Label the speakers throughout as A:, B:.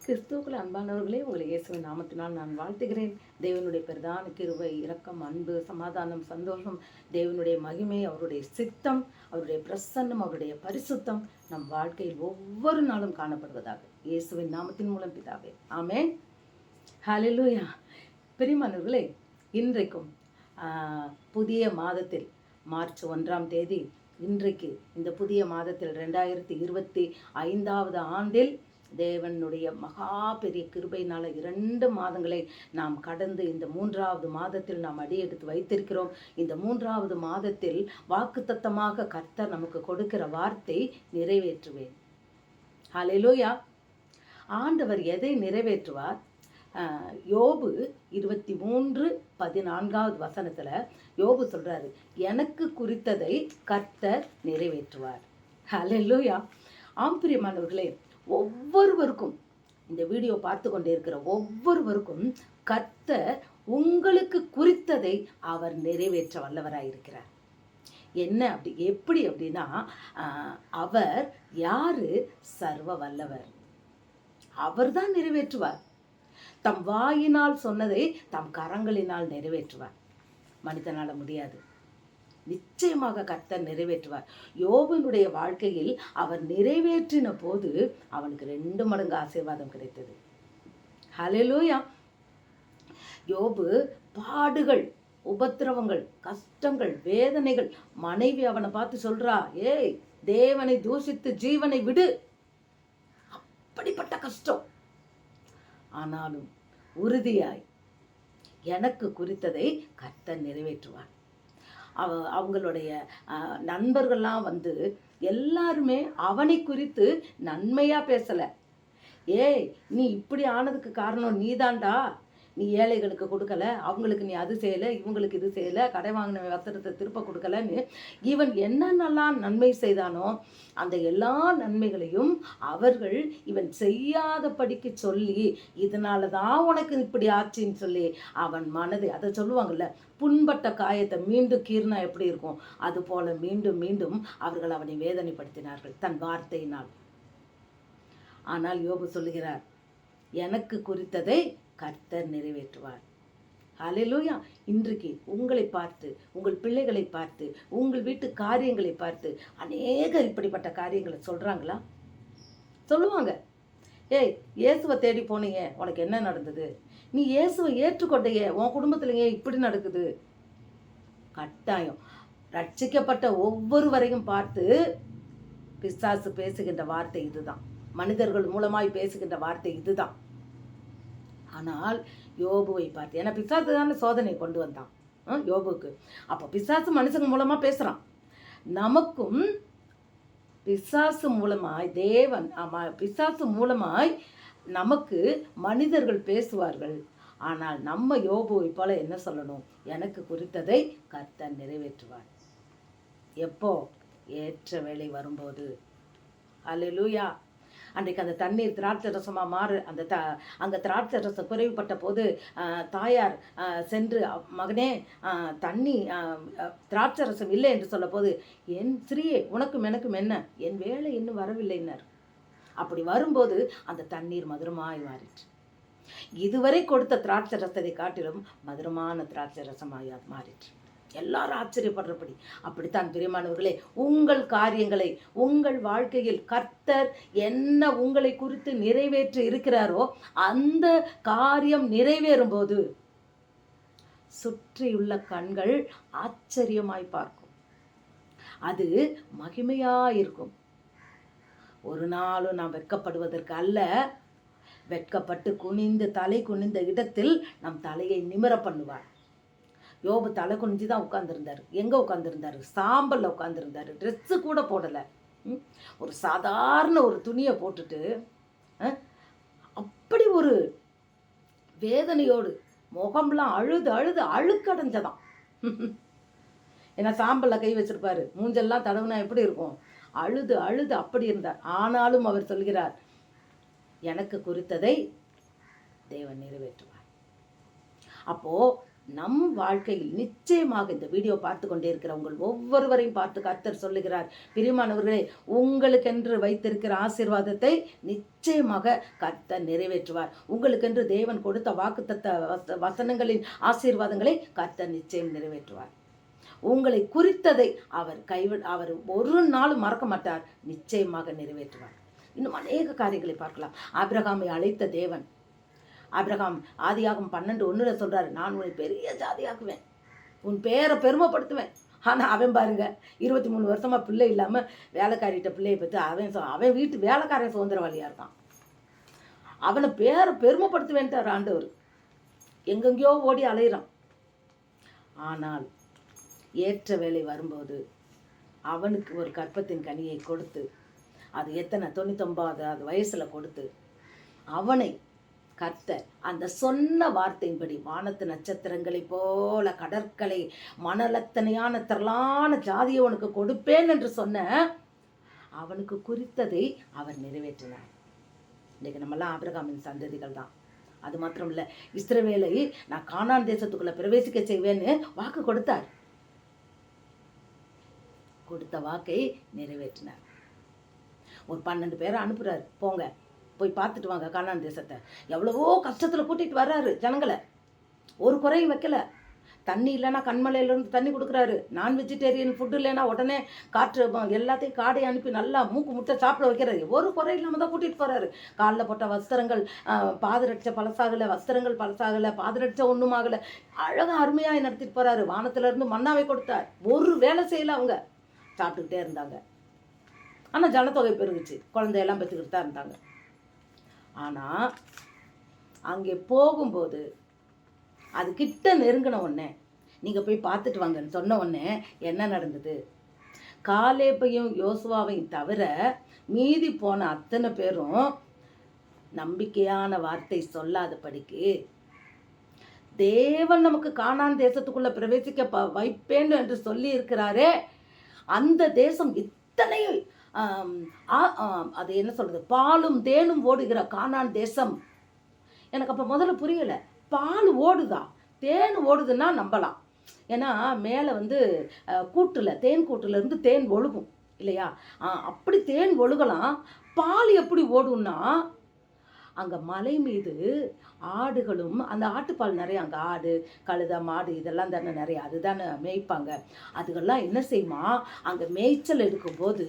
A: கிறிஸ்துவுக்குள் அன்பானவர்களே, உங்களை இயேசுவின் நாமத்தினால் நான் வாழ்த்துகிறேன். தேவனுடைய பிரதான கிருபை, இரக்கம், அன்பு, சமாதானம், சந்தோஷம், தேவனுடைய மகிமை, அவருடைய சித்தம், அவருடைய பிரசன்னம், அவருடைய பரிசுத்தம் நம் வாழ்க்கையில் ஒவ்வொரு நாளும் காணப்படுவதாக இயேசுவின் நாமத்தின் மூலம் பிதாவே, ஆமென். ஹல்லேலூயா. பிரியமானவர்களே, இன்றைக்கும் புதிய மாதத்தில் மார்ச் 1ஆம் தேதி இன்றைக்கு இந்த புதிய மாதத்தில் 2025 ஆண்டில் தேவனுடைய மகா பெரிய கிருபையினால் 2 மாதங்களை நாம் கடந்து இந்த 3வது மாதத்தில் நாம் அடியெடுத்து வைத்திருக்கிறோம். இந்த 3வது மாதத்தில் வாக்குத்தத்தமாக கர்த்தர் நமக்கு கொடுக்கிற வார்த்தை நிறைவேற்றுவேன். ஹல்லேலூயா. ஆண்டவர் எதை நிறைவேற்றுவார்? யோபு 23:14 வசனத்துல யோபு சொல்றாரு, எனக்கு குறித்ததை கர்த்தர் நிறைவேற்றுவார். ஹல்லேலூயா. ஆம் பிரியமானவர்களே, ஒவ்வொருவருக்கும் இந்த வீடியோ பார்த்து கொண்டே இருக்கிற ஒவ்வொருவருக்கும் கர்த்தர் உங்களுக்கு குறித்ததை அவர் நிறைவேற்ற வல்லவராயிருக்கிறார். என்ன எப்படி அப்படின்னா, அவர் யாரு? சர்வ வல்லவர். அவர் தான் நிறைவேற்றுவார். தம் வாயினால் சொன்னதை தம் கரங்களினால் நிறைவேற்றுவார். மனிதனால முடியாது. நிச்சயமாக கர்த்தர் நிறைவேற்றுவார். யோபனுடைய வாழ்க்கையில் அவர் நிறைவேற்றின போது அவனுக்கு 2 மடங்கு ஆசீர்வாதம் கிடைத்தது. ஹல்லேலூயா. யோபு பாடுகள், உபத்திரவங்கள், கஷ்டங்கள், வேதனைகள், மனைவி அவனை பார்த்து சொல்றா, ஏய் தேவனை தூஷித்து ஜீவனை விடு, அப்படிப்பட்ட கஷ்டம். ஆனாலும் உறுதியாய் எனக்கு குறித்ததை கர்த்தர் நிறைவேற்றுவார். அவங்களுடைய நண்பர்கள்லாம் வந்து எல்லாருமே அவனை குறித்து நன்மையா பேசல. ஏய் நீ இப்படி ஆனதுக்கு காரணம் நீதான்டா, நீ ஏழைகளுக்கு கொடுக்கல, அவங்களுக்கு நீ அது செய்யலை, இவங்களுக்கு இது செய்யலை, கடை வாங்கின வஸ்திரத்தை திருப்ப கொடுக்கலன்னு இவன் என்னென்னலாம் நன்மை செய்தானோ அந்த எல்லா நன்மைகளையும் அவர்கள் இவன் செய்யாதபடிக்கு சொல்லி, இதனால தான் உனக்கு இப்படி ஆச்சுன்னு சொல்லி அவன் மனதை, அதை சொல்லுவாங்கள்ல, புண்பட்ட காயத்தை மீண்டும் கீர்னா எப்படி இருக்கும், அது போல மீண்டும் மீண்டும் அவர்கள் அவனை வேதனைப்படுத்தினார்கள் தன் வார்த்தையினால். ஆனால் யோபு சொல்லுகிறார், எனக்கு குறித்ததை கர்த்தர் நிறைவேற்றுவார். ஹல்லேலூயா. இன்றைக்கு உங்களை பார்த்து, உங்கள் பிள்ளைகளை பார்த்து, உங்கள் வீட்டு காரியங்களை பார்த்து அநேகர் இப்படிப்பட்ட காரியங்களை சொல்றாங்களா? சொல்லுவாங்க. ஏய் இயேசுவை தேடி போனீங்க, உனக்கு என்ன நடந்தது? நீ இயேசுவை ஏற்றுக்கொண்டையே, உன் குடும்பத்திலேயே இப்படி நடக்குது. கட்டாயம் ரட்சிக்கப்பட்ட ஒவ்வொருவரையும் பார்த்து பிசாசு பேசுகின்ற வார்த்தை இதுதான். மனிதர்கள் மூலமாய் பேசுகின்ற வார்த்தை இதுதான். ஆனால் யோபுவை பார்த்து, ஏன்னா பிசாசு தானே சோதனை கொண்டு வந்தான் யோபுக்கு. அப்போ பிசாசு மனுஷங்க மூலமா பேசுறான். நமக்கும் பிசாசு மூலமாய் தேவன், பிசாசு மூலமாய் நமக்கு மனிதர்கள் பேசுவார்கள். ஆனால் நம்ம யோபுவை போல என்ன சொல்லணும்? எனக்கு குறித்ததை கர்த்தர் நிறைவேற்றுவார். எப்போ? ஏற்ற வேளை வரும்போது. ஹல்லேலூயா. அன்றைக்கு அந்த தண்ணீர் திராட்சை ரசமாக மாறு, அங்கே திராட்சை ரசம் குறைவுபட்ட போது தாயார் சென்று, மகனே தண்ணி திராட்சை ரசம் இல்லை என்று சொல்ல போது, என் சிறியே உனக்கும் எனக்கும் என்ன, என் வேலை இன்னும் வரவில்லைன்னார். அப்படி வரும்போது அந்த தண்ணீர் மதுரமாய் மாறிற்று. இதுவரை கொடுத்த திராட்சை ரசத்தை காட்டிலும் மதுரமான திராட்சை ரசமாய் மாறிற்று. எல்லாரும் ஆச்சரியப்படுறபடி. அப்படித்தான் பிரியமானவர்களே, உங்கள் காரியங்களை, உங்கள் வாழ்க்கையில் கர்த்தர் என்ன உங்களை குறித்து நிறைவேற்றி இருக்கிறாரோ அந்த காரியம் நிறைவேறும் போது சுற்றியுள்ள கண்கள் ஆச்சரியமாய் பார்க்கும். அது மகிமையாயிருக்கும். ஒரு நாளும் நாம் வெட்கப்படுவதற்கு அல்ல, வெட்கப்பட்டு குனிந்து தலை குனிந்த இடத்தில் நம் தலையை நிமிர பண்ணுவார். யோபு தலை குனிஞ்சு தான் உட்கார்ந்துருந்தார். எங்கே உட்கார்ந்துருந்தாரு? சாம்பலில் உட்கார்ந்துருந்தாரு. ட்ரெஸ்ஸு கூட போடலை. ஒரு சாதாரண ஒரு துணியை போட்டுட்டு அப்படி ஒரு வேதனையோடு முகம்லாம் அழுது அழுது அழுக்கடைஞ்சதான். ஏன்னா சாம்பலில் கை வச்சிருப்பாரு, மூஞ்செல்லாம் தடவுனா எப்படி இருக்கும்? அழுது அழுது அப்படி இருந்தார். ஆனாலும் அவர் சொல்கிறார், எனக்கு குறித்ததை தேவன் நிறைவேற்றுவார். அப்போ நம் வாழ்க்கையில் நிச்சயமாக இந்த வீடியோ பார்த்து கொண்டே இருக்கிற உங்கள் ஒவ்வொருவரையும் பார்த்து கர்த்தர் சொல்லுகிறார், பிரியமானவர்களே, உங்களுக்கென்று வைத்திருக்கிற ஆசீர்வாதத்தை நிச்சயமாக கர்த்தர் நிறைவேற்றுவார். உங்களுக்கென்று தேவன் கொடுத்த வாக்குத்தத்த வசனங்களின் ஆசீர்வாதங்களை கர்த்தர் நிச்சயம் நிறைவேற்றுவார். உங்களை குறித்ததை அவர் ஒரு நாளும் மறக்க மாட்டார், நிச்சயமாக நிறைவேற்றுவார். இன்னும் அநேக காரியங்களை பார்க்கலாம். ஆபிரகாமை அழைத்த தேவன், ஆபிரகாம் ஆதியாகமம் 12:1 சொல்றாரு, நான் உன்னை பெரிய ஜாதியாக்குவேன், உன் பேரை பெருமைப்படுத்துவேன். ஆனால் அவன் பாருங்க 23 வருஷமா பிள்ளை இல்லாமல் வேலைக்காரிட்ட பிள்ளையை பற்றி அவன் வீட்டு வேலைக்காரன் சுதந்திரவாளியாக இருக்கான். அவனை பேரை பெருமைப்படுத்துவேன்ட்டார் ஆண்டவர். எங்கெங்கேயோ ஓடி அலையிறான். ஆனால் ஏற்ற வேலை வரும்போது அவனுக்கு ஒரு கற்பத்தின் கனியை கொடுத்து, அது எத்தனை 99 வயசில் கொடுத்து, அவனை கர்த்தர் அந்த சொன்ன வார்த்தையின்படி வானத்து நட்சத்திரங்களை போல கடற்கரை மணலத்தனையான திரளான ஜாதியை உனக்கு கொடுப்பேன் என்று சொன்ன அவனுக்கு குறித்ததை அவர் நிறைவேற்றினார். இன்றைக்கு நம்மெல்லாம் ஆபிரகாமின் சந்ததிகள் தான். அது மாத்திரம் இல்லை, இஸ்ரவேலை நான் கானான் தேசத்துக்குள்ள பிரவேசிக்க செய்வேன்னு வாக்கு கொடுத்தார். கொடுத்த வாக்கை நிறைவேற்றினார். ஒரு 12 பேரை அனுப்புறாரு, போங்க போய் பார்த்துட்டு வாங்க கானான் தேசத்தை. எவ்வளவோ கஷ்டத்தில் கூட்டிகிட்டு வர்றாரு ஜனங்களை, ஒரு குறையும் வைக்கல. தண்ணி இல்லைன்னா கண்மலையிலேருந்து தண்ணி கொடுக்குறாரு. நான் வெஜிடேரியன் ஃபுட்டு இல்லைன்னா உடனே காற்று எல்லாத்தையும் காடை அனுப்பி நல்லா மூக்கு முட்டை சாப்பிட வைக்கிறாரு. ஒரு குறை இல்லாமல் தான் கூட்டிகிட்டு போகிறாரு. காலில் போட்ட வஸ்திரங்கள் பாதரட்சை பழசாகலை, வஸ்திரங்கள் பழசாகலை, பாதரட்சை ஒன்றும் ஆகலை. அழகாக அருமையாக நடத்திட்டு போகிறாரு. வானத்திலேருந்து மன்னாவை கொடுத்தார். ஒரு வேலை செய்யலை, அவங்க சாப்பிட்டுக்கிட்டே இருந்தாங்க. ஆனால் ஜனத்தொகை பெருகுச்சு, குழந்தையெல்லாம் பெற்றுக்கிட்டு தான் இருந்தாங்க. ஆனால் அங்கே போகும்போது அது கிட்ட நெருங்கின உடனே நீங்கள் போய் பார்த்துட்டு வாங்கன்னு சொன்ன உடனே என்ன நடந்தது? காலேபையும் யோசுவாவையும் தவிர மீதி போன அத்தனை பேரும் நம்பிக்கையான வார்த்தை சொல்லாதபடிக்கு தேவன் நமக்கு கானான் தேசத்துக்குள்ள பிரவேசிக்க வைப்பேன் என்று சொல்லி இருக்கிறாரே, அந்த தேசம் இத்தனை அது என்ன சொல்றது, பாலும் தேனும் ஓடுகிற கானான் தேசம். எனக்கு அப்போ முதல்ல புரியலை. பால் ஓடுதா, தேன் ஓடுதுன்னா நம்பலாம். ஏன்னா மேலே கூட்டில் தேன் கூட்டிலேருந்து தேன் ஒழுகும் இல்லையா? அப்படி தேன் ஒழுகலாம். பால் எப்படி ஓடும்னா, அங்கே மலை மீது ஆடுகளும், அந்த ஆட்டுப்பால் நிறைய, அங்கே ஆடு கழுதை மாடு இதெல்லாம் தானே நிறைய, அதுதானே மேய்ப்பாங்க. அதுகெல்லாம் என்ன செய்யுமா, அங்கே மேய்ச்சல் எடுக்கும்போது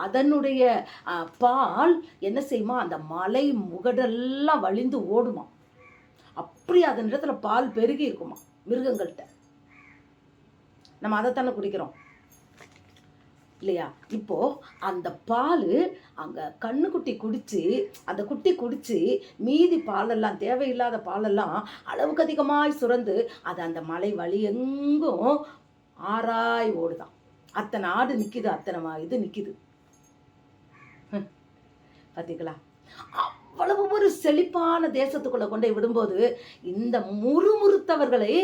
A: அதனுடைய பால் என்ன செய்யுமா, அந்த மலை முகடெல்லாம் வழிந்து ஓடுமா. அப்படி அதன் இடத்துல பால் பெருகி இருக்குமா மிருகங்கள்கிட்ட. நம்ம அதைத்தானே குடிக்கிறோம் இல்லையா? இப்போ அந்த பால் அங்கே கண்ணுக்குட்டி குடிச்சு, அந்த குட்டி குடிச்சு மீதி பாலெல்லாம், தேவையில்லாத பாலெல்லாம் அளவுக்கு அதிகமாய் சுரந்து அது அந்த மலை வழி எங்கும் ஆராய் ஓடுதான். அத்தனை ஆடு நிற்கிது, அத்தனை இது நிற்கிது. பார்த்தீங்களா? அவ்வளவு ஒரு செழிப்பான தேசத்துக்குள்ள கொண்டே விடும்போது இந்த முறுமுறுத்தவர்களை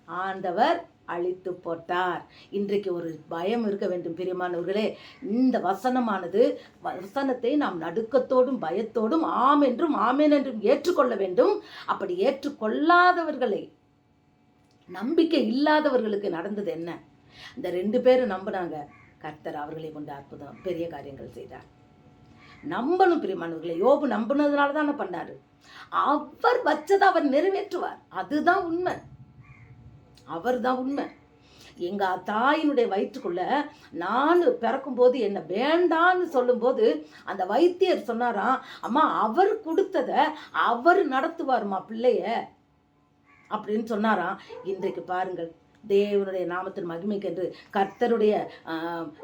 A: ஆண்டவர் அழித்து போட்டார். இன்றைக்கு ஒரு பயம் இருக்க வேண்டும் பிரியமானவர்களே. இந்த வசனத்தை நாம் நடுக்கத்தோடும் பயத்தோடும் ஆம் என்றும் ஆமேன் என்றும் ஏற்றுக்கொள்ள வேண்டும். அப்படி ஏற்றுக்கொள்ளாதவர்களை, நம்பிக்கை இல்லாதவர்களுக்கு நடந்தது என்ன? இந்த 2 பேரும் நம்பினாங்க. கர்த்தர் அவர்களை கொண்டு அற்புதம் பெரிய காரியங்கள் செய்தார். நம்பணும் பிரியமானவர்களே. யோபு நம்பினதுனால தானே பண்ணாரு. அவர் வச்சதை அவர் நிறைவேற்றுவார். அதுதான் உண்மை. அவர் தான் உண்மை. எங்கள் தாயினுடைய வயிற்றுக்குள்ள நான் பிறக்கும்போது என்ன வேண்டான்னு சொல்லும்போது அந்த வைத்தியர் சொன்னாராம், அம்மா அவர் கொடுத்ததை அவர் நடத்துவாருமா பிள்ளைய அப்படின்னு சொன்னாராம். இன்றைக்கு பாருங்கள், தேவனுடைய நாமத்தின் மகிமைக்கென்று கர்த்தருடைய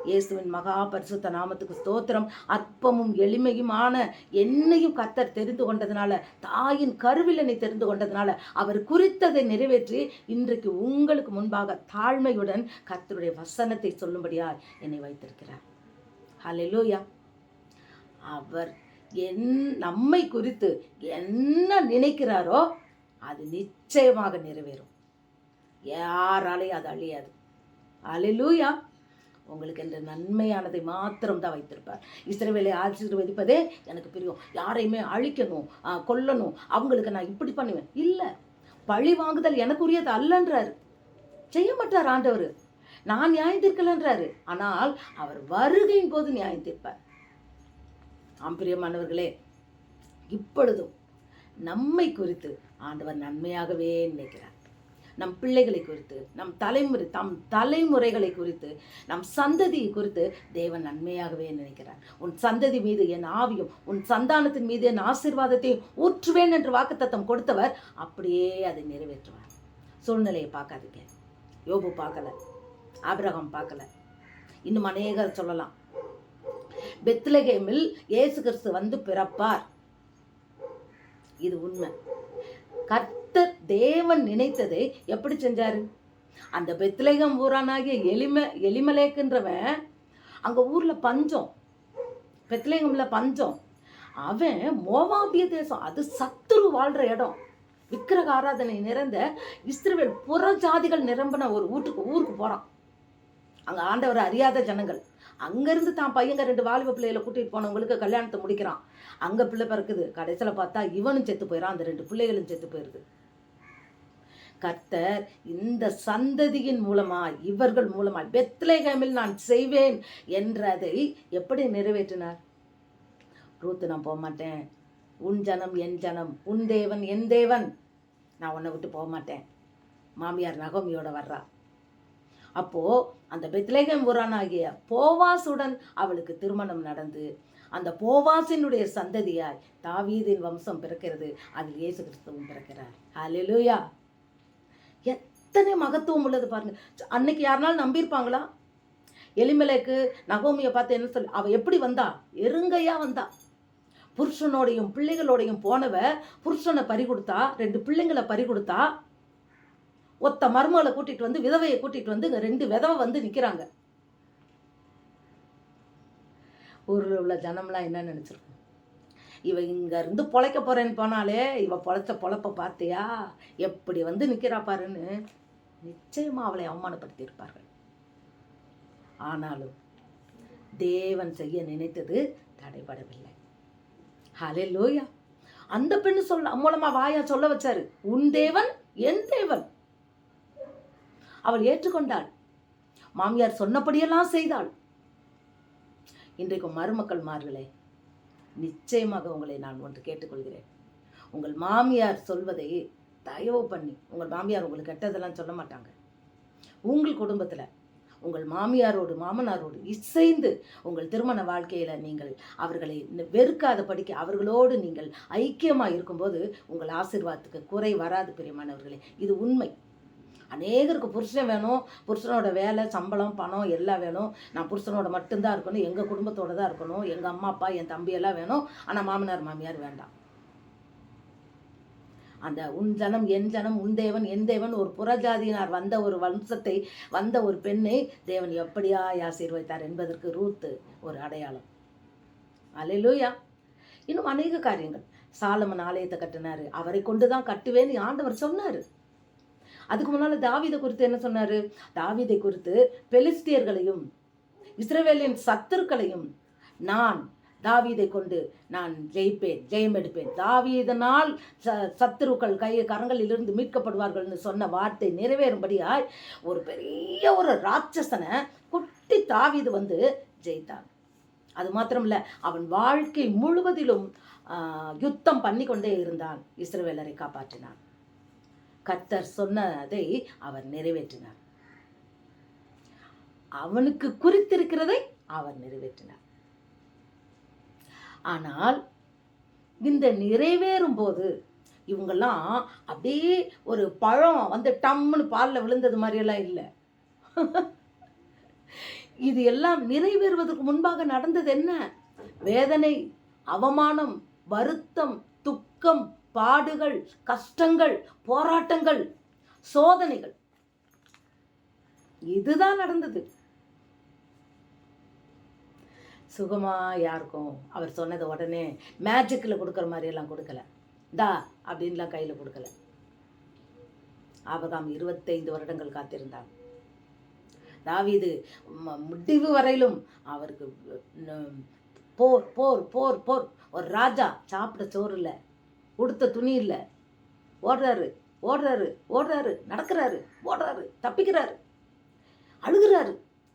A: இயேசுவின் மகா பரிசுத்த நாமத்துக்கு ஸ்தோத்திரம். அற்பமும் எளிமையுமான என்னையும் கர்த்தர் தெரிந்து கொண்டதுனால, தாயின் கருவில் என்னை தெரிந்து கொண்டதுனால, அவர் குறித்ததை நிறைவேற்றி இன்றைக்கு உங்களுக்கு முன்பாக தாழ்மையுடன் கர்த்தருடைய வசனத்தை சொல்லும்படியாய் என்னை வைத்திருக்கிறார். ஹல்லேலூயா. அவர் நம்மை குறித்து என்ன நினைக்கிறாரோ அது நிச்சயமாக நிறைவேறும். யாராலையும் அது அழியாது. அல்லேலூயா. உங்களுக்கு என்ற நன்மையானதை மாத்திரம் தான் வைத்திருப்பார். இஸ்ரவேலை ஆசீர்வதிப்பதே எனக்கு பிரியம். யாரையுமே அழிக்கணும், கொல்லணும், அவங்களுக்கு நான் இப்படி பண்ணுவேன் இல்லை. பழி வாங்குதல் எனக்குரியது அல்லன்றாரு. செய்ய மாட்டார் ஆண்டவர். நான் நியாயம் தீர்க்கலன்றாரு. ஆனால் அவர் வருகையின் போது நியாயம் தீர்ப்பார். பிரியமானவர்களே, இப்பொழுதும் நம்மை குறித்து ஆண்டவர் நன்மையாகவே நினைக்கிறார். நம் பிள்ளைகளை குறித்து, நம் தலைமுறைகளை குறித்து, நம் சந்ததியை குறித்து தேவன் நன்மையாகவே நினைக்கிறார். உன் சந்ததி மீது என் ஆவியும், உன் சந்தானத்தின் மீது என் ஆசீர்வாதத்தையும் ஊற்றுவேன் என்று வாக்குத்தத்தம் கொடுத்தவர் அப்படியே அதை நிறைவேற்றுவார். சூழ்நிலையை பார்க்காதீங்க. யோபு பார்க்கல, ஆபிரகாம் பார்க்கல, இன்னும் அநேகர் சொல்லலாம். பெத்லகேமில் இயேசு கிறிஸ்து வந்து பிறப்பார், இது உண்மை. கர்த்தர் தேவன் நினைத்ததை எப்படி செஞ்சாரு? அந்த பெத்லகேம் ஊரானாகிய எலிமலேக்குன்றவன், அங்க ஊர்ல பஞ்சம், பெத்லகேம்ல பஞ்சம். அவன் மோவாபிய தேசம், அது சத்துரு வாழ்ற இடம், விக்கிரக ஆராதனை நிறைந்த இஸ்ரவேல் புற ஜாதிகள் நிரம்பின ஒரு ஊருக்கு போறான். அங்க ஆண்டவர் அறியாத ஜனங்கள். அங்கிருந்து தான் பையங்க 2 வாலிப பிள்ளைகளை கூட்டிட்டு போனவங்களுக்கு கல்யாணத்தை முடிக்கிறான். அங்க பிள்ளை பிறக்குது. கடைசியில் பார்த்தா இவனும் செத்து போயிடான், அந்த 2 பிள்ளைகளும் செத்து போயிருது. கர்த்தர் இந்த சந்ததியின் மூலமாய், இவர்கள் மூலமாய் பெத்லகேமில் நான் செய்வேன் என்றதை எப்படி நிறைவேற்றினார்? ரூத்து, நான் போக மாட்டேன், உன் ஜனம் என் ஜனம், உன் தேவன் என் தேவன், நான் உன்னை விட்டு போக மாட்டேன். மாமியார் நகோமியோட வர்றா. அப்போ அந்த பெத்லகேம் ஊரானாகிய போவாசுடன் அவளுக்கு திருமணம் நடந்து, அந்த போவாசினுடைய சந்ததியாய் தாவீதின் வம்சம் பிறக்கிறது. அதில் இயேசு கிறிஸ்துவும் பிறக்கிறார். ஹல்லேலூயா! எத்தனை மகத்துவம் உள்ளது பாருங்க. அன்னைக்கு யாருனாலும் நம்பியிருப்பாங்களா? எலிமெலேக்கு நகோமியை பார்த்து என்ன சொல்லி, அவ எப்படி வந்தா? எருங்கையா வந்தா. புருஷனோடையும் பிள்ளைகளோடையும் போனவ புருஷனை பறி கொடுத்தா, 2 பிள்ளைங்களை பறி கொடுத்தா, ஒத்த மருமகளை கூட்டிட்டு வந்து, விதவையை கூட்டிட்டு வந்து 2 விதவை வந்து நிக்கிறாங்க. ஊரில் உள்ள ஜனம்லாம் என்ன நினைச்சிருக்கும்? இவ இங்க இருந்து பொழைக்க போறேன்னு போனாலே, இவ பொழைச்ச பொழப்ப பார்த்தியா, எப்படி வந்து நிக்கிறா பாருன்னு நிச்சயமா அவளை அவமானப்படுத்தி இருப்பார்கள். ஆனாலும் தேவன் செய்ய நினைத்தது தடைபடவில்லை. ஹல்லேலூயா! அந்த பெண்ணு மூலமா வாயா சொல்ல வச்சாரு, உன் தேவன் என் தேவன். அவள் ஏற்றுக்கொண்டாள். மாமியார் சொன்னபடியெல்லாம் செய்தாள். இன்றைக்கு மருமக்கள் மார்களே, நிச்சயமாக உங்களை நான் ஒன்று கேட்டுக்கொள்கிறேன். உங்கள் மாமியார் சொல்வதை தயவு பண்ணி, உங்கள் மாமியார் உங்களுக்கு கெட்டதெல்லாம் சொல்ல மாட்டாங்க. உங்கள் குடும்பத்தில் உங்கள் மாமியாரோடு மாமனாரோடு இசைந்து உங்கள் திருமண வாழ்க்கையில் நீங்கள் அவர்களை வெறுக்காத படிக்க அவர்களோடு நீங்கள் ஐக்கியமாக இருக்கும்போது உங்கள் ஆசீர்வாதத்துக்கு குறை வராது. பிரியமானவர்களே, இது உண்மை. அநேகருக்கு புருஷன் வேணும், புருஷனோட வேலை, சம்பளம், பணம் எல்லாம் வேணும். நான் புருஷனோட மட்டும்தான் இருக்கணும், எங்கள் குடும்பத்தோடு தான் இருக்கணும், எங்கள் அம்மா அப்பா என் தம்பி எல்லாம் வேணும், ஆனால் மாமனார் மாமியார் வேண்டாம். அந்த உன் ஜனம் என் ஜனம், உன் தேவன் என் தேவன், ஒரு புறஜாதியினார் வந்த ஒரு வம்சத்தை வந்த ஒரு பெண்ணை தேவன் எப்படியா ஆசீர்வதித்தார் என்பதற்கு ரூத்து ஒரு அடையாளம். அல்லேலூயா! இன்னும் அநேக காரியங்கள். சாலமன் ஆலயத்தை கட்டினாரு, அவரை கொண்டு தான் கட்டுவேன்னு ஆண்டவர் சொன்னார். அதுக்கு முன்னால தாவீதை குறித்து என்ன சொன்னாரு? தாவீதை குறித்து பெலிஸ்தியர்களையும் இஸ்ரவேலின் சத்துருக்களையும் நான் தாவீதை கொண்டு நான் ஜெயிப்பேன், ஜெயம் எடுப்பேன், தாவீதனால் சத்துருக்கள் கரங்களிலிருந்து மீட்கப்படுவார்கள்னு சொன்ன வார்த்தை நிறைவேறும்படியாய் ஒரு பெரிய ஒரு ராட்சசனை குட்டி தாவீது வந்து ஜெயித்தான். அது மாத்திரமில்ல, அவன் வாழ்க்கை முழுவதிலும் யுத்தம் பண்ணி கொண்டே இருந்தான், இஸ்ரவேலரை காப்பாற்றினான். கர்த்தர் சொன்னதை அவர் நிறைவேற்றினார். அவனுக்கு குறித்திருக்கிறதை அவர் நிறைவேற்றினார். ஆனால் இந்த நிறைவேறும் போது இவங்கெல்லாம் அப்படியே ஒரு பழம் வந்து டம்முன்னு பாலில் விழுந்தது மாதிரியெல்லாம் இல்லை. இது எல்லாம் நிறைவேறுவதற்கு முன்பாக நடந்தது என்ன? வேதனை, அவமானம், வருத்தம், துக்கம், பாடுகள், கஷ்டங்கள், போராட்டங்கள், சோதனைகள், இதுதான் நடந்தது. சுகமா யாருக்கும் அவர் சொன்னதை உடனே மேஜிக்கில் கொடுக்குற மாதிரியெல்லாம் கொடுக்கல, தா அப்படின்லாம் கையில் கொடுக்கல. ஆபிரகாம் 25 வருடங்கள் காத்திருந்தார். தாவீது முடிவு வரையிலும் அவருக்கு போர் போர் போர் போர். ஒரு ராஜா, சாப்பிட சோறு இல்லை, உடுத்த துணி இல்லை, ஓடுறாரு. ஓடுறாரு ஓடுறாரு, நடக்கிறாரு, ஓடுறாரு, தப்பிக்கிறாரு, அழுகிறாரு.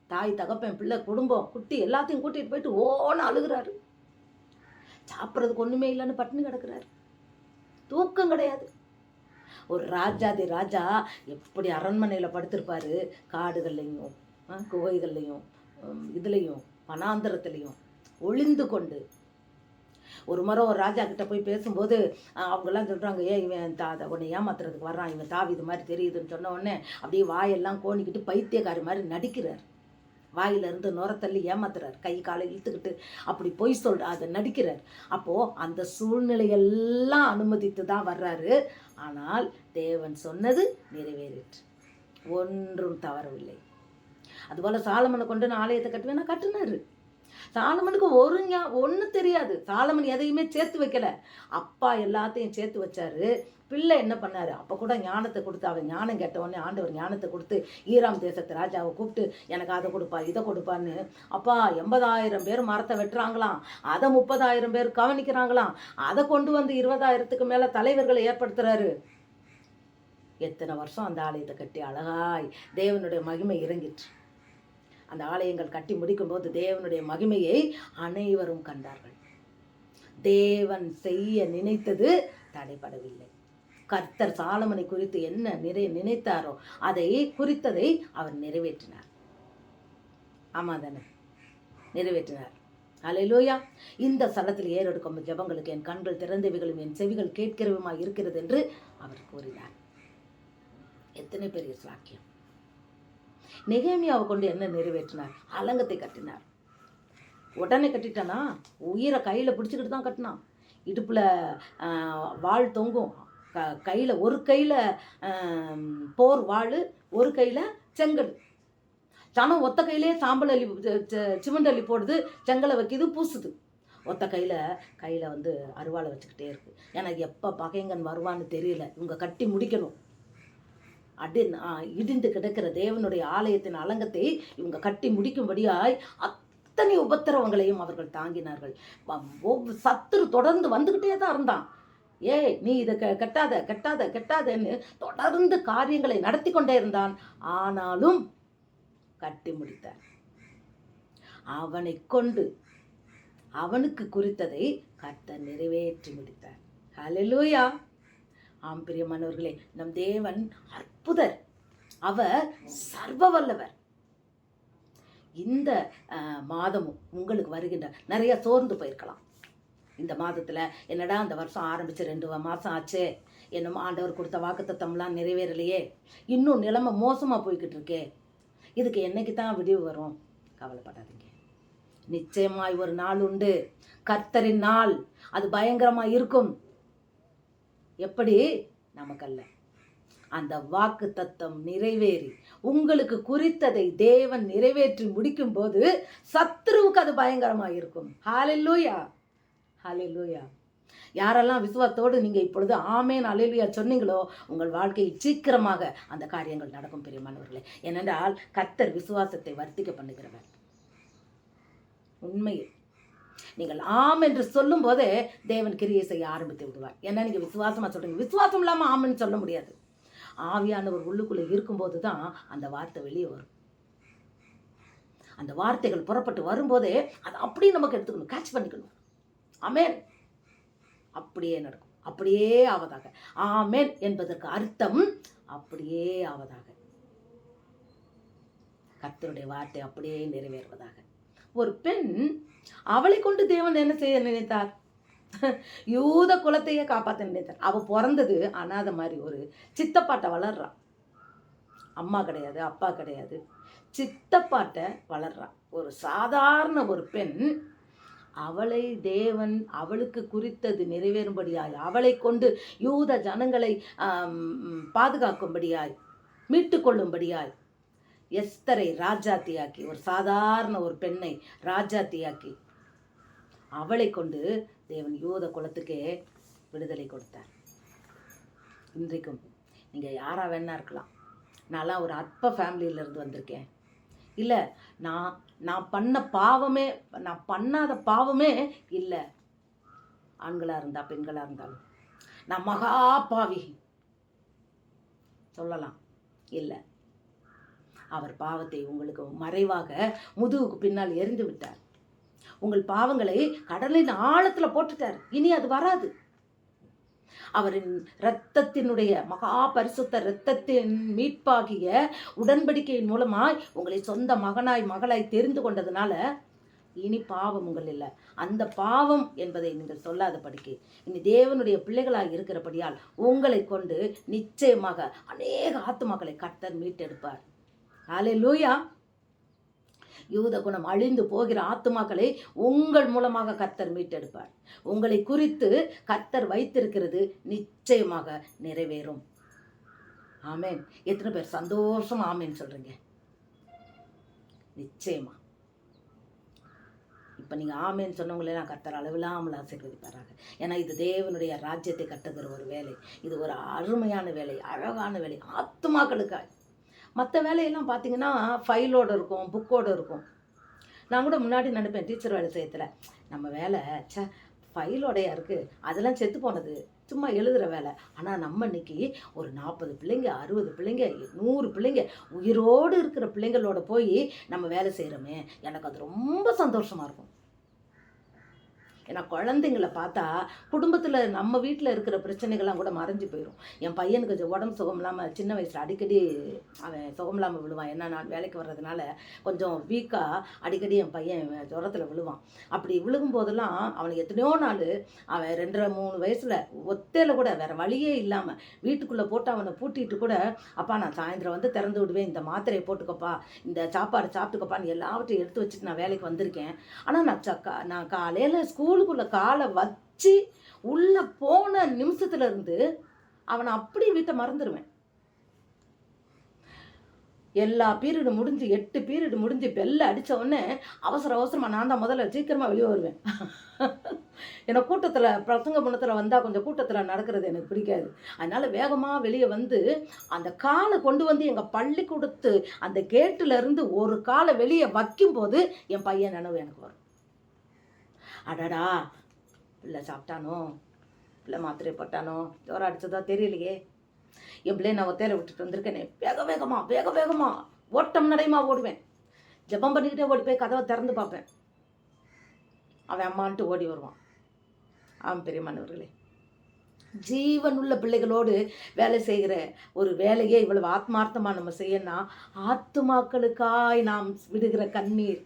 A: தாய் தகப்பன் பிள்ளை குடும்பம் குட்டி எல்லாத்தையும் கூட்டிகிட்டு போயிட்டு ஓன அழுகிறாரு. சாப்பிட்றதுக்கு ஒன்றுமே இல்லைன்னு பட்டினி கிடக்கிறாரு. தூக்கம் கிடையாது. ஒரு ராஜாதி ராஜா எப்படி அரண்மனையில் படுத்திருப்பாரு, காடுகள்லையும் குகைகள்லையும் இதுலேயும் வனாந்தரத்துலேயும் ஒளிந்து கொண்டு. ஒரு முறை ஒரு ராஜா கிட்ட போய் பேசும்போது அவங்கெல்லாம் சொல்கிறாங்க, இவன் உன்னை ஏமாத்துறதுக்கு வர்றான், இவன் தாவி இது மாதிரி தெரியுதுன்னு சொன்ன உடனே அப்படியே வாயெல்லாம் கோணிக்கிட்டு பைத்தியக்காரி மாதிரி நடிக்கிறார். வாயிலிருந்து நுரத்தள்ளி ஏமாத்துறார், கை காலை இழுத்துக்கிட்டு அப்படி பொய் அதை நடிக்கிறார். அப்போது அந்த சூழ்நிலையெல்லாம் அனுமதித்து தான் வர்றாரு. ஆனால் தேவன் சொன்னது நிறைவேறிற்று, ஒன்றும் தவறவில்லை. அதுபோல் சாலமனை கொண்டு ஆலயத்தை கட்டுவேன்னா கட்டுனாரு. சாலமனுக்கு ஒன்றும் தெரியாது. சாலமன் எதையுமே சேர்த்து வைக்கல. அப்பா எல்லாத்தையும் சேர்த்து வச்சாரு. பிள்ளை என்ன பண்ணாரு? அப்போ கூட ஞானத்தை கொடுத்து, அவன் ஞானம் கேட்ட உடனே ஆண்டவர் ஞானத்தை கொடுத்து ஈராம் தேசத்து ராஜாவை கூப்பிட்டு எனக்கு அதை கொடுப்பா இதை கொடுப்பான்னு. அப்பா 80,000 பேர் மரத்தை வெட்டுறாங்களாம், அதை 30,000 பேர் கவனிக்கிறாங்களாம், அதை கொண்டு வந்து 20,000க்கு மேலே தலைவர்களை ஏற்படுத்துறாரு. எத்தனை வருஷம் அந்த ஆலயத்தை கட்டி அழகாய் தேவனுடைய மகிமை இறங்கிற்று. அந்த ஆலயங்கள் கட்டி முடிக்கும்போது தேவனுடைய மகிமையை அனைவரும் கண்டார்கள். தேவன் செய்ய நினைத்தது தடைபடவில்லை. கர்த்தர் சாலமனை குறித்து என்ன நினைத்தாரோ அதை குறித்ததை அவர் நிறைவேற்றினார். ஆமா தானே, நிறைவேற்றினார். அல்லேலூயா. இந்த ஸ்தலத்தில் ஏறெடுக்கும் ஜெபங்களுக்கு என் கண்கள் திறந்தவைகளும் என் செவிகள் கேட்கிறவுமாய் இருக்கிறது என்று அவர் கூறினார். எத்தனை பெரிய சாக்கியம். நெகேமியாவை கொண்டு என்ன நிறைவேற்றினார்? அலங்கத்தை கட்டினார். உடனே கட்டிட்டானா? உயிரை கையில் பிடிச்சிக்கிட்டு தான் கட்டினான். இடுப்பில் வாள் தொங்கும், கையில் ஒரு கையில் போர் வாள், ஒரு கையில் செங்கல். சனம் ஒத்த கையிலே சாம்பல் அள்ளி சிமெண்ட் அள்ளி போடுது, செங்கலை வைக்கிது, பூசுது. ஒத்த கையில் வந்து அருவாளை வச்சுக்கிட்டே இருக்கு. ஏன்னா எப்போ பகைங்கன் வருவான்னு தெரியல, இவங்க கட்டி முடிக்கணும். இடிந்து கிடக்கிற தேவனுடைய ஆலயத்தின் அலங்கத்தை இவங்க கட்டி முடிக்கும்படியாய் அத்தனை உபத்திரவங்களையும் அவர்கள் தாங்கினார்கள். சத்துரு தொடர்ந்து வந்துக்கிட்டே தான் இருந்தான். நீ இதை கட்டாத கட்டாத கட்டாதன்னு தொடர்ந்து காரியங்களை நடத்தி கொண்டே இருந்தான். ஆனாலும் கட்டி முடித்தார். அவனை கொண்டு அவனுக்கு குறித்ததை கர்த்தர் நிறைவேற்றி முடித்தார். ஹல்லேலூயா. ஆம் பிரியமானவர்களே, நம் தேவன் அற்புதர், அவர் சர்வ வல்லவர். இந்த மாதமும் உங்களுக்கு வருகின்ற நிறைய சோர்ந்து போயிருக்கலாம். இந்த மாதத்தில் என்னடா அந்த வருஷம் ஆரம்பித்து 2 மாதம் ஆச்சே, என்னமோ ஆண்டவர் கொடுத்த வாக்குத்தத்தம்லாம் நிறைவேறலையே, இன்னும் நிலைமை மோசமாக போய்கிட்டு இருக்கே, இதுக்கு என்னைக்கு தான் விடிவு வரும்? கவலைப்படாதீங்க. நிச்சயமாய் ஒரு நாள் உண்டு, கர்த்தரின் நாள். அது பயங்கரமாக இருக்கும். எப்படி? நமக்கல்ல. அந்த வாக்கு தத்தம் நிறைவேறி உங்களுக்கு குறித்ததை தேவன் நிறைவேற்றி முடிக்கும் போது சத்துருவுக்கு அது பயங்கரமாக இருக்கும். ஹல்லேலூயா, ஹல்லேலூயா. யாரெல்லாம் விசுவாசத்தோடு நீங்கள் இப்பொழுது ஆமேன் அல்லேலூயா சொன்னீங்களோ, உங்கள் வாழ்க்கையில் சீக்கிரமாக அந்த காரியங்கள் நடக்கும் பிரியமானவர்களே. ஏனென்றால் கர்த்தர் விசுவாசத்தை வர்த்திக்க பண்ணுகிறவர். உண்மையில் நீங்கள் ஆம் என்று சொல்லும் போதே தேவன் கிரியை செய்ய ஆரம்பித்து விடுவார். ஏன்னா நீங்கள் விசுவாசமாக சொல்கிறீங்க. விசுவாசம் இல்லாமல் ஆமன்னு சொல்ல முடியாது. ஆவியானவர் உள்ளுக்குள்ளே இருக்கும்போது தான் அந்த வார்த்தை வெளியே வரும். அந்த வார்த்தைகள் புறப்பட்டு வரும்போதே அதை அப்படியே நமக்கு எடுத்துக்கணும், கேட்ச் பண்ணிக்கணும். ஆமேன், அப்படியே நடக்கும், அப்படியே ஆவதாக. ஆமேன் என்பதற்கு அர்த்தம் அப்படியே ஆவதாக, கர்த்தருடைய வார்த்தை அப்படியே நிறைவேறுவதாக. ஒரு பெண், அவளை கொண்டு தேவன் என்ன செய்ய நினைத்தார்? யூத குலத்தையே காப்பாற்ற நினைத்தார். அவள் பிறந்தது அனாதை மாதிரி. ஒரு சித்தப்பாட்டை வளர்றான். அம்மா கிடையாது, அப்பா கிடையாது, சித்தப்பாட்டை வளர்றான். ஒரு சாதாரண ஒரு பெண், அவளை தேவன் அவளுக்கு குறித்தது நிறைவேறும்படியாய், அவளை கொண்டு யூத ஜனங்களை பாதுகாக்கும்படியாய், மீட்டு கொள்ளும்படியாய் எஸ்தரை ராஜாத்தியாக்கி, ஒரு சாதாரண ஒரு பெண்ணை ராஜாத்தியாக்கி அவளை கொண்டு தேவன் யூத குலத்துக்கே விடுதலை கொடுத்தார். இன்றைக்கும் நீங்கள் யாராக வேணா இருக்கலாம். நான்லாம் ஒரு அற்ப ஃபேமிலியிலேருந்து வந்திருக்கேன். இல்லை, நான் பண்ணாத பாவமே இல்லை. ஆண்களாக இருந்தால் பெண்களாக இருந்தாலும் நான் மகா பாவி. சொல்லலாம். இல்லை, அவர் பாவத்தை உங்களுக்கு மறைவாக முதுகுக்கு பின்னால் எரிந்து விட்டார். உங்கள் பாவங்களை கடலின் ஆழத்துல போட்டுட்டார். இனி அது வராது. அவரின் இரத்தத்தினுடைய மகா பரிசுத்த இரத்தத்தின் மீட்பாகிய உடன்படிக்கையின் மூலமாய் உங்களை சொந்த மகனாய் மகளாய் தெரிந்து கொண்டதுனால இனி பாவம் உங்கள் இல்லை. அந்த பாவம் என்பதை நீங்கள் சொல்லாதபடிக்கு இனி தேவனுடைய பிள்ளைகளாக இருக்கிறபடியால் உங்களை கொண்டு நிச்சயமாக அநேக ஆத்துமாக்களை கர்த்தர் மீட்டெடுப்பார். ஹல்லேலூயா. யூத குணம் அழிந்து போகிற ஆத்துமாக்களை உங்கள் மூலமாக கர்த்தர் மீட்டெடுப்பார். உங்களை குறித்து கர்த்தர் வைத்திருக்கிறது நிச்சயமாக நிறைவேறும். ஆமேன். எத்தனை பேர் சந்தோஷம் ஆமேன் சொல்றீங்க? நிச்சயமா. இப்போ நீங்கள் ஆமேன்னு சொன்னவங்களெல்லாம் கர்த்தர் அளவில்லாமல் ஆசீர்வதிப்பாராங்க. ஏன்னா இது தேவனுடைய ராஜ்யத்தை கட்டுகிற ஒரு வேலை. இது ஒரு அருமையான வேலை, அழகான வேலை, ஆத்துமாக்களுக்காய். மற்ற வேலையெல்லாம் பார்த்தீங்கன்னா ஃபைலோடு இருக்கும், புக்கோடு இருக்கும். நான் கூட முன்னாடி நினைப்பேன் டீச்சர் வேலை செய்யறதுல, நம்ம வேலை ஃபைலோடையா இருக்குது, அதெல்லாம் செத்து போனது, சும்மா எழுதுகிற வேலை. ஆனால் நம்ம இன்னைக்கு ஒரு 40 பிள்ளைங்க, 60 பிள்ளைங்க, 100 பிள்ளைங்க, உயிரோடு இருக்கிற பிள்ளைங்களோட போய் நம்ம வேலை செய்கிறோமே, எனக்கு அது ரொம்ப சந்தோஷமாக இருக்கும். ஏன்னா குழந்தைங்களை பார்த்தா குடும்பத்தில் நம்ம வீட்டில் இருக்கிற பிரச்சனைகள்லாம் கூட மறைஞ்சு போயிடும். என் பையனுக்கு கொஞ்சம் உடம்பு சுகம் இல்லாமல் சின்ன வயசில் அடிக்கடி அவன் சுகம் இல்லாமல் விழுவான். ஏன்னா நான் வேலைக்கு வர்றதுனால கொஞ்சம் வீக்காக அடிக்கடி என் பையன் ஜுரத்தில் விழுவான். அப்படி விழுகும் போதெல்லாம் அவனுக்கு எத்தனையோ நாள் அவன் 2-3 வயசில் ஒத்தையில் கூட வேறு வழியே இல்லாமல் வீட்டுக்குள்ளே போட்டு அவனை பூட்டிட்டு கூட, அப்பா நான் சாயந்தரம் வந்து திறந்து விடுவேன், இந்த மாத்திரையை போட்டுக்கப்பா, இந்த சாப்பாடு சாப்பிட்டுக்கப்பான்னு எல்லாவற்றையும் எடுத்து வச்சுட்டு நான் வேலைக்கு வந்திருக்கேன். ஆனால் நான் காலையில் ஸ்கூலுக்குள்ள காலை வச்சு உள்ள போன நிமிஷத்துல இருந்து அவனை அப்படி வீட்டை மறந்துடுவேன். எல்லா பீரியடு முடிஞ்சு 8 பீரியடு முடிஞ்சு பெல்ல அடித்த உடனே அவசரமாக நான் தான் முதல்ல சீக்கிரமாக வெளியே வருவேன். ஏன்னா கூட்டத்தில் பிரசங்க முன்னத்தில் வந்தால் கொஞ்சம் கூட்டத்தில் நடக்கிறது எனக்கு பிடிக்காது. அதனால் வேகமாக வெளியே வந்து அந்த காலை கொண்டு வந்து எங்கள் பள்ளிக்கூடத்து அந்த கேட்டில் இருந்து ஒரு காலை வெளியே வைக்கும்போது என் பையன் நினைவு எனக்கு வரும். அடடா, பிள்ளை சாப்பிட்டானோ, பிள்ளை மாத்திரை போட்டானோ, ஜோரம் அடிச்சதோ தெரியலையே, என் பிள்ளைய நான் ஒத்தையில விட்டுட்டு வந்திருக்கேனே. வேக வேகமா ஓட்டம் நடைமா ஓடுவேன். ஜெபம் பண்ணிக்கிட்டே ஓடி போய் கதவை திறந்து பார்ப்பேன். அவன் அம்மான்ட்டு ஓடி வருவான். ஆம் பெரியமானவர்களே, ஜீவனுள்ள பிள்ளைகளோடு வேலை செய்கிற ஒரு வேலையை இவ்வளவு ஆத்மார்த்தமாக நம்ம செய்யணும்னா, ஆத்துமாக்களுக்காய் நாம் விடுகிற கண்ணீர்,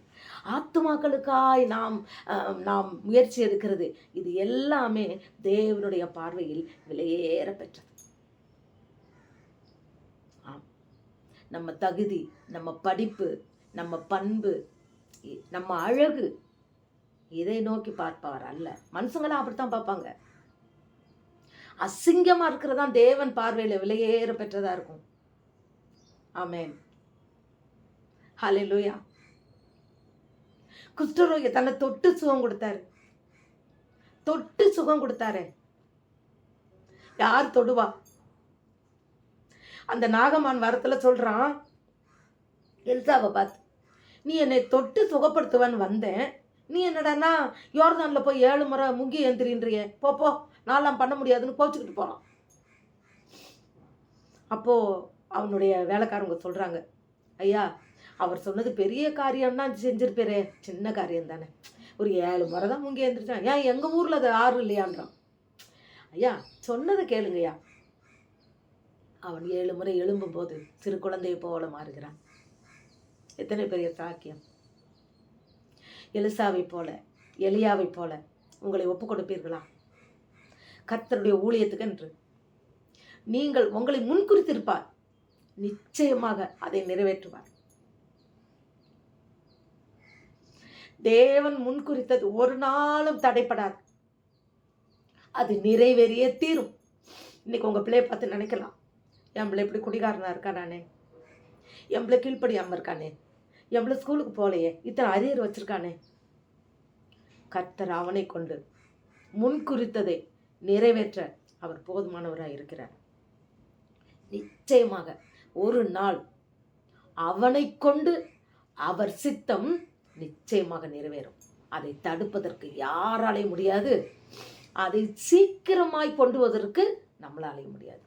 A: ஆத்துமாக்களுக்காய் நாம் முயற்சி எடுக்கிறது, இது எல்லாமே தேவனுடைய பார்வையில் விலையேற பெற்றது. ஆம், நம்ம தகுதி, நம்ம படிப்பு, நம்ம பண்பு, நம்ம அழகு, இதை நோக்கி பார்ப்பவர் அல்ல. மனுஷங்களாம் அப்படித்தான் பார்ப்பாங்க. அசிங்கமா இருக்கிறதா தேவன் பார்வையில விலையேற பெற்றதா இருக்கும். ஆமென். ஹல்லேலூயா. குஷ்டரோகி தன்னை தொட்டு சுகம் கொடுத்தாரு. யார் தொடுவா? அந்த நாகமான் வரத்துல சொல்றான் எலிசாவை பார்த்து, நீ என்னை தொட்டு சுகப்படுத்துவன்னு வந்தேன், நீ என்னடானா யோர்தான்ல போய் 7 முறை முங்கி எந்திரின்றிய, போ நான்லாம் பண்ண முடியாதுன்னு கோச்சுக்கிட்டு போறான். அப்போ அவனுடைய வேலைக்காரங்க சொல்றாங்க, ஐயா அவர் சொன்னது பெரிய காரியம்னா செஞ்சிருப்பேரே, சின்ன காரியம் தானே, ஒரு 7 முறை தான் முங்கி எழுந்திரிச்சான், ஏன் எங்க ஊர்ல அது 6 இல்லையான்றான். ஐயா சொன்னதை கேளுங்கய்யா. அவன் 7 முறை எழும்பும் போது சிறு குழந்தையை போல மாறுகிறான். எத்தனை பெரிய சாக்கியம். எலிசாவை போல, எலியாவை போல உங்களை ஒப்பு கொடுப்பீர்களா கர்த்தருடைய ஊழியத்துக்கு என்று? நீங்கள் உங்களை முன்குறித்திருப்பார், நிச்சயமாக அதை நிறைவேற்றுவார். தேவன் முன்குறித்தது ஒரு நாளும் தடைப்படாது, அது நிறைவேறியே தீரும். இன்னைக்கு உங்க பிள்ளைய பார்த்து நினைக்கலாம், என் பிள்ளை இப்படி குடிகாரனா இருக்கானே, என் பிள்ளை கீழ்ப்படியாம இருக்கானே, என் பிள்ளை ஸ்கூலுக்கு போகலையே, இத்தனை அரியர் வச்சிருக்கானே. கர்த்தர் அவனை கொண்டு முன்குறித்ததை நிறைவேற்ற அவர் போதுமானவராக இருக்கிறார். நிச்சயமாக ஒரு நாள் அவனை கொண்டு அவர் சித்தம் நிச்சயமாக நிறைவேறும். அதை தடுப்பதற்கு யாராலையும் முடியாது, அதை சீக்கிரமாய் கொண்டு வருவதற்கு நம்மளாலையும் முடியாது.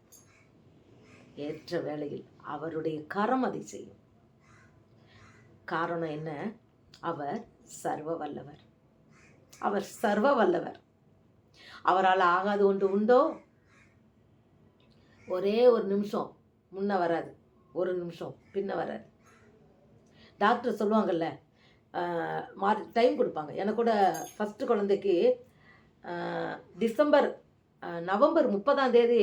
A: ஏற்ற வேளையில் அவருடைய கரம் அதை செய்யும். காரணம் என்ன? அவர் சர்வ வல்லவர். அவர் சர்வ வல்லவர். அவரால் ஆகாது ஒன்று உண்டோ? ஒரே ஒரு நிமிஷம் முன்ன வராது, ஒரு நிமிஷம் பின்ன வராது. டாக்டர் சொல்லுவாங்கல்ல, டைம் கொடுப்பாங்க. எனக்கு கூட ஃபஸ்ட்டு குழந்தைக்கு நவம்பர் 30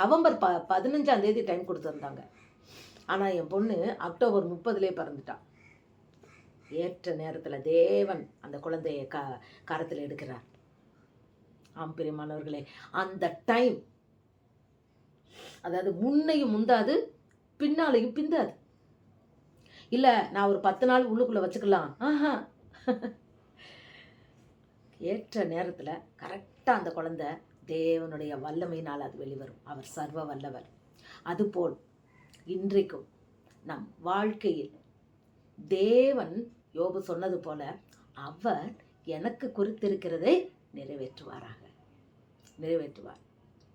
A: நவம்பர் 15 டைம் கொடுத்துருந்தாங்க. ஆனால் என் பொண்ணு அக்டோபர் 30 பிறந்துட்டான். ஏற்ற நேரத்தில் தேவன் அந்த குழந்தையை கரத்தில் எடுக்கிறார். ஆம் பிரியமானவர்களே, அந்த டைம், அதாவது முன்னையும் முந்தாது பின்னாலையும் பிந்தாது. இல்லை நான் ஒரு 10 நாள் உள்ளுக்குள்ளே வச்சுக்கலாம், ஆஹா. ஏற்ற நேரத்தில் கரெக்டாக அந்த குழந்தை தேவனுடைய வல்லமையினால் அது வெளிவரும். அவர் சர்வ வல்லவர். அதுபோல் இன்றைக்கும் நம் வாழ்க்கையில் தேவன் யோபு சொன்னது போல அவர் எனக்கு குறித்திருக்கிறதை நிறைவேற்றுவார்.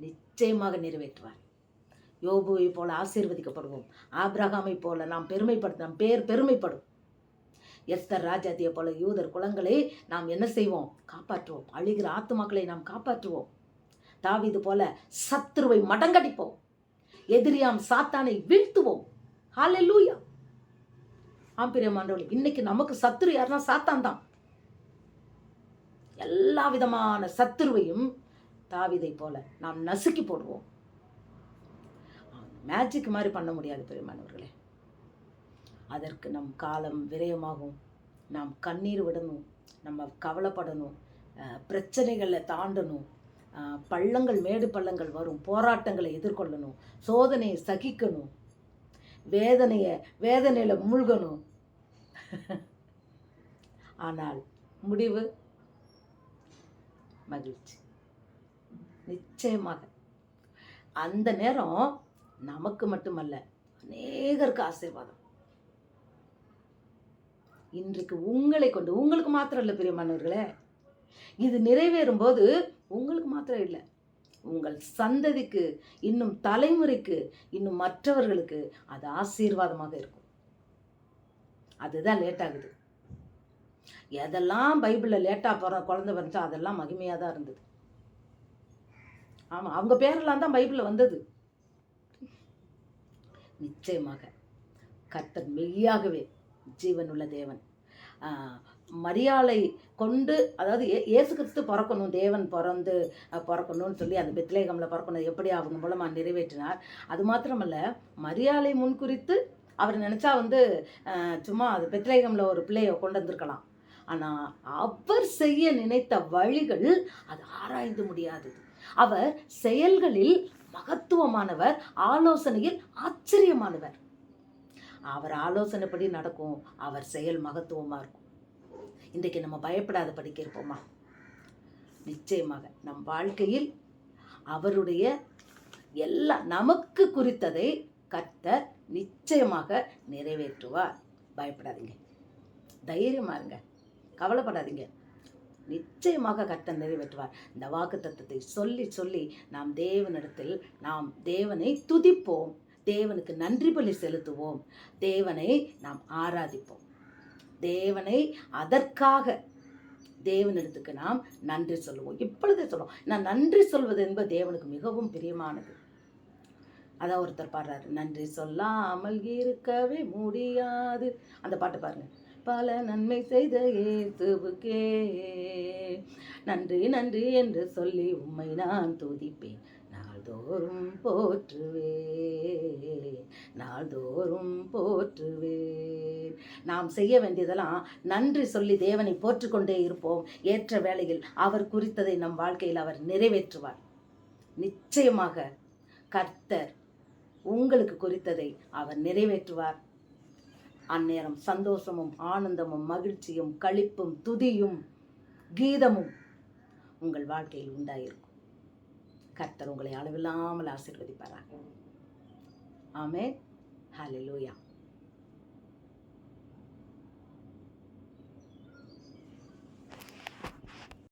A: நிச்சயமாக நிறைவேற்றுவார். யோபுவை போல ஆசீர்வதிக்கப்படுவோம். ஆபிரகாமை போல நாம் நம் பேர் பெருமைப்படும். எஸ்தர் ராஜாத்தியை போல யூதர் குலங்களை நாம் என்ன செய்வோம்? காப்பாற்றுவோம். அழிகிற ஆத்துமாக்களை நாம் காப்பாற்றுவோம். தாவீது போல சத்துருவை மடங்கடிப்போம். எதிரியாம் சாத்தானை வீழ்த்துவோம். ஹல்லேலூயா. ஆம்பிரியமானவர்களே, இன்னைக்கு நமக்கு சத்துரு யாருன்னா சாத்தான் தான். எல்லா விதமான சத்துருவையும் தாவீதை போல நாம் நசுக்கி போடுவோம். மேஜிக் மாதிரி பண்ண முடியாது பிரியமானவர்களே. அதற்கு நம் காலம் விரயமாகும். நாம் கண்ணீர் விடணும், நம்ம கவலைப்படணும், பிரச்சனைகளை தாண்டணும், பள்ளங்கள் மேடு பள்ளங்கள் வரும், போராட்டங்களை எதிர்கொள்ளணும், சோதனையை சகிக்கணும், வேதனையில் மூழ்கணும். ஆனால் முடிவு மகிழ்ச்சி. நிச்சயமாக அந்த நேரம் நமக்கு மட்டுமல்ல, அநேகருக்கு ஆசீர்வாதம். இன்றைக்கு உங்களை கொண்டு, உங்களுக்கு மாத்திரம் இல்லை பிரியமானவர்களே, இது நிறைவேறும் போது உங்களுக்கு மாத்திரம் இல்லை, உங்கள் சந்ததிக்கு, இன்னும் தலைமுறைக்கு, இன்னும் மற்றவர்களுக்கு அது ஆசீர்வாதமாக இருக்கும். அதுதான் லேட் ஆகுது. எதெல்லாம் பைபிளில் லேட்டாக குழந்தை வந்துச்சோ அதெல்லாம் மகிமையாக தான் இருந்தது. ஆமாம், அவங்க பேரெல்லாம் தான் பைபிளில் வந்தது. நிச்சயமாக கர்த்தர் மெய்யாகவே ஜீவனுள்ள தேவன். மரியாளை கொண்டு, அதாவது இயேசு கிறிஸ்து பிறக்கணும், தேவன் பிறக்கணும்னு சொல்லி அந்த பெத்லேகம்ல பிறக்கணும் எப்படி அவங்க மூலமாக நிறைவேற்றினார். அது மாத்திரமல்ல, மரியாளை முன்குறித்து அவர் நினச்சா சும்மா அது பெத்லேகம்ல ஒரு பிள்ளையை கொண்டு வந்திருக்கலாம். ஆனால் அவர் செய்ய நினைத்த வழிகள் அது ஆராய்ந்து முடியாதது. அவர் செயல்களில் மகத்துவமானவர், ஆலோசனையில் ஆச்சரியமானவர். அவர் ஆலோசனைப்படி நடக்கும், அவர் செயல் மகத்துவமாக இருக்கும். இன்றைக்கு நம்ம பயப்படாத படிக்க இருப்போமா? நிச்சயமாக நம் வாழ்க்கையில் அவருடைய நமக்கு குறித்ததை கர்த்தர் நிச்சயமாக நிறைவேற்றுவார். பயப்படாதீங்க, தைரியமா இருங்க, கவலைப்படாதீங்க. நிச்சயமாக கர்த்தர் நிறைவேற்றுவார். இந்த வாக்கு தத்தத்தை சொல்லி சொல்லி நாம் தேவனிடத்தில் நாம் தேவனை துதிப்போம், தேவனுக்கு நன்றி பலி செலுத்துவோம், தேவனை நாம் ஆராதிப்போம். தேவனை அதற்காக தேவனிடத்துக்கு நாம் நன்றி சொல்லுவோம். இப்பொழுதே சொல்லுவோம். நான் நன்றி சொல்வது என்பது தேவனுக்கு மிகவும் பிரியமானது. அதான் ஒருத்தர் பாடுறாரு, நன்றி சொல்லாமல் இருக்கவே முடியாது. அந்த பாட்டு பாருங்க. பல நன்மை செய்த இயேசுவுக்கே நன்றி நன்றி என்று சொல்லி உம்மை நான் துதிப்பேன், நாள்தோறும் போற்றுவேன். நாம் செய்ய வேண்டியதெல்லாம் நன்றி சொல்லி தேவனை போற்றுக்கொண்டே இருப்போம். ஏற்ற வேளையில் அவர் குறித்ததை நம் வாழ்க்கையில் அவர் நிறைவேற்றுவார். நிச்சயமாக கர்த்தர் உங்களுக்கு குறித்ததை அவர் நிறைவேற்றுவார். அந்நேரம் சந்தோஷமும் ஆனந்தமும் மகிழ்ச்சியும் களிப்பும் துதியும் கீதமும் உங்கள் வாழ்க்கையில் உண்டாயிருக்கும். கர்த்தர் உங்களை அளவில்லாமல் ஆசீர்வதிப்பாராக. ஆமென். ஹல்லேலூயா.